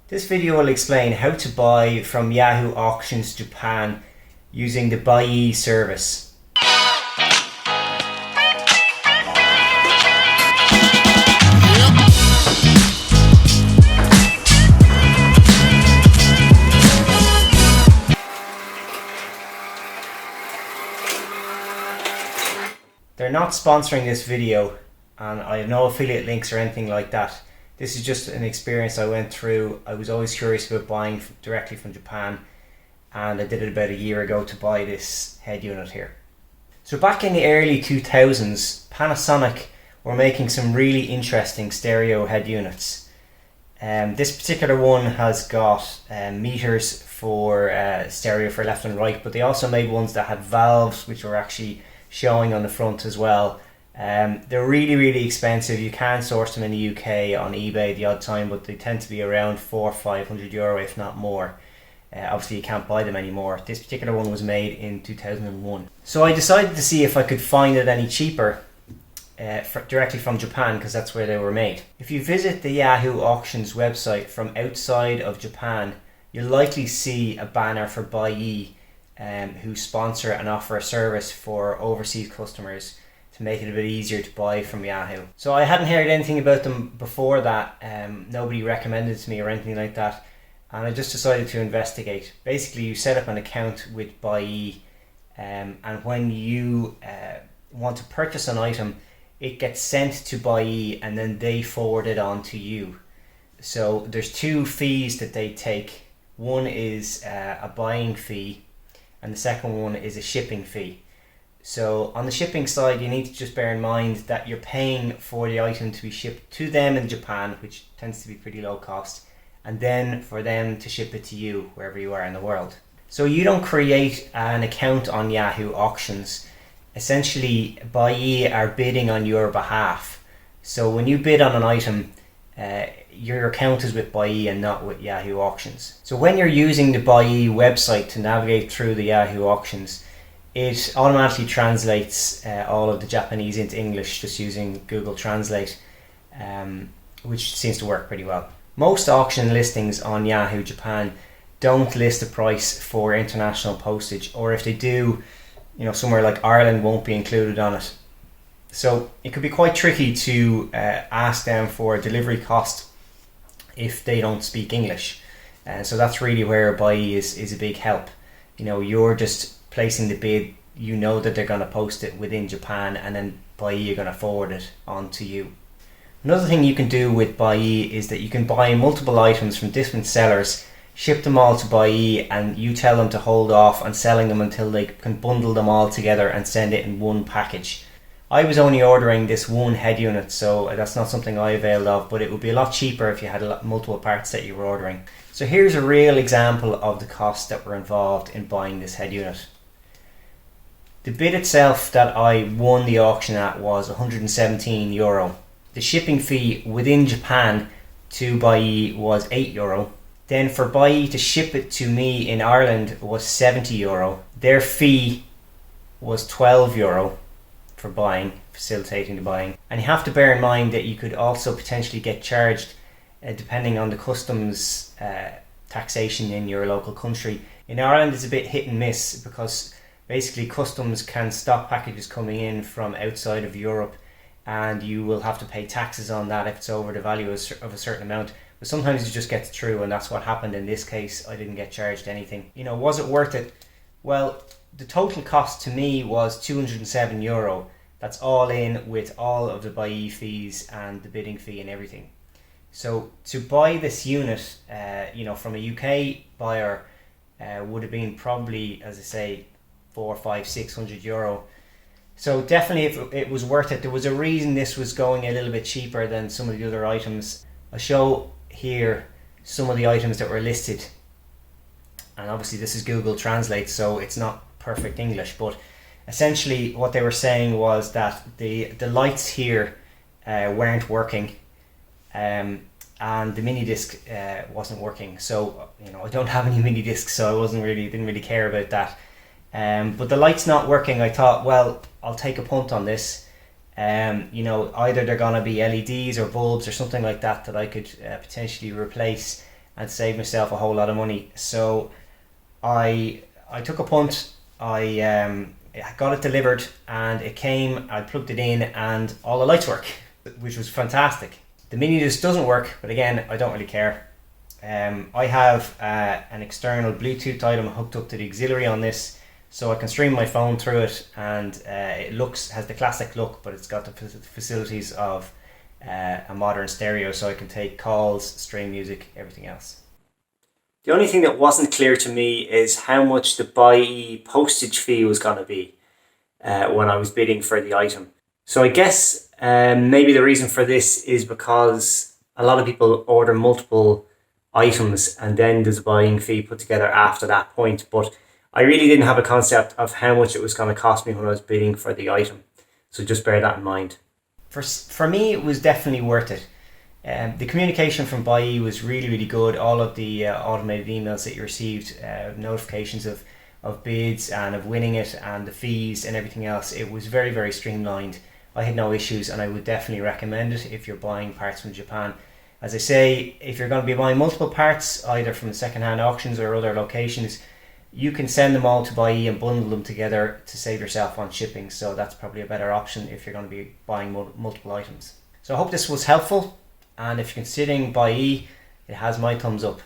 This video will explain how to buy from Yahoo Auctions Japan using the Buyee service. They're not sponsoring this video and I have no affiliate links or anything like that. This is just an experience I went through. I was always curious about buying directly from Japan, and I did it about a year ago to buy this head unit here. So back in the early 2000s, Panasonic were making some really interesting stereo head units. This particular one has got meters for stereo for left and right, but they also made ones that had valves which were actually showing on the front as well. They're really expensive. You can source them in the UK on eBay the odd time, but they tend to be around €400 or €500 if not more. Obviously you can't buy them anymore. This particular one was made in 2001. So I decided to see if I could find it any cheaper directly from Japan, because that's where they were made. If you visit the Yahoo Auctions website from outside of Japan, you'll likely see a banner for Buyee, who sponsor and offer a service for overseas customers to make it a bit easier to buy from Yahoo. So I hadn't heard anything about them before that. Nobody recommended it to me or anything like that, and I just decided to investigate. Basically, you set up an account with Buyee, and when you want to purchase an item, it gets sent to Buyee and then they forward it on to you. So there's two fees that they take. One is a buying fee, and the second one is a shipping fee. So on the shipping side, you need to just bear in mind that you're paying for the item to be shipped to them in Japan, which tends to be pretty low cost, and then for them to ship it to you wherever you are in the world. So you don't create an account on Yahoo Auctions. Essentially, Buyee are bidding on your behalf. So when you bid on an item, your account is with Buyee and not with Yahoo Auctions. So when you're using the Buyee website to navigate through the Yahoo Auctions, it automatically translates all of the Japanese into English just using Google Translate, which seems to work pretty well. Most auction listings on Yahoo Japan don't list a price for international postage, or if they do, somewhere like Ireland won't be included on it. So it could be quite tricky to ask them for a delivery cost if they don't speak English. So that's really where Buyee is a big help. You're just placing the bid, that they're going to post it within Japan, and then Buyee are going to forward it on to you. Another thing you can do with Buyee is that you can buy multiple items from different sellers, ship them all to Buyee, and you tell them to hold off on selling them until they can bundle them all together and send it in one package. I was only ordering this one head unit, so that's not something I availed of, but it would be a lot cheaper if you had multiple parts that you were ordering. So here's a real example of the costs that were involved in buying this head unit. The bid itself that I won the auction at was €117. The shipping fee within Japan to Buyee was €8. Then for Buyee to ship it to me in Ireland was €70. Their fee was €12 for facilitating the buying. And you have to bear in mind that you could also potentially get charged depending on the customs taxation in your local country. In Ireland it's a bit hit and miss, because basically customs can stop packages coming in from outside of Europe, and you will have to pay taxes on that if it's over the value of a certain amount. But sometimes it just gets through, and that's what happened in this case. I didn't get charged anything. Was it worth it? Well, the total cost to me was €207. That's all in with all of the Buyee fees and the bidding fee and everything. So to buy this unit, from a UK buyer, would have been probably, as I say, €400, €500, €600. So definitely if it was worth it. There was a reason this was going a little bit cheaper than some of the other items. I'll show here some of the items that were listed, and obviously this is Google Translate, so it's not perfect English, but essentially what they were saying was that the lights here weren't working, and the mini disc wasn't working. So I don't have any mini discs, so I didn't really care about that. But the light's not working. I thought, well, I'll take a punt on this. Either they're gonna be LEDs or bulbs or something like that I could potentially replace, and save myself a whole lot of money. So I took a punt. I got it delivered and it came, I plugged it in and all the lights work, which was fantastic. The Mini Disc doesn't work, but again, I don't really care. I have an external Bluetooth item hooked up to the auxiliary on this, so I can stream my phone through it, and it has the classic look, but it's got the facilities of a modern stereo, so I can take calls, stream music, everything else. The only thing that wasn't clear to me is how much the Buyee postage fee was going to be when I was bidding for the item. So I guess maybe the reason for this is because a lot of people order multiple items and then there's a buying fee put together after that point. But I really didn't have a concept of how much it was going to cost me when I was bidding for the item. So just bear that in mind. For me, it was definitely worth it. The communication from Buyee was really, really good. All of the automated emails that you received, notifications of bids and of winning it and the fees and everything else, it was very, very streamlined. I had no issues, and I would definitely recommend it if you're buying parts from Japan. As I say, if you're going to be buying multiple parts, either from second-hand auctions or other locations, you can send them all to Buyee and bundle them together to save yourself on shipping. So that's probably a better option if you're going to be buying multiple items. So I hope this was helpful. And if you're considering Buyee, it has my thumbs up.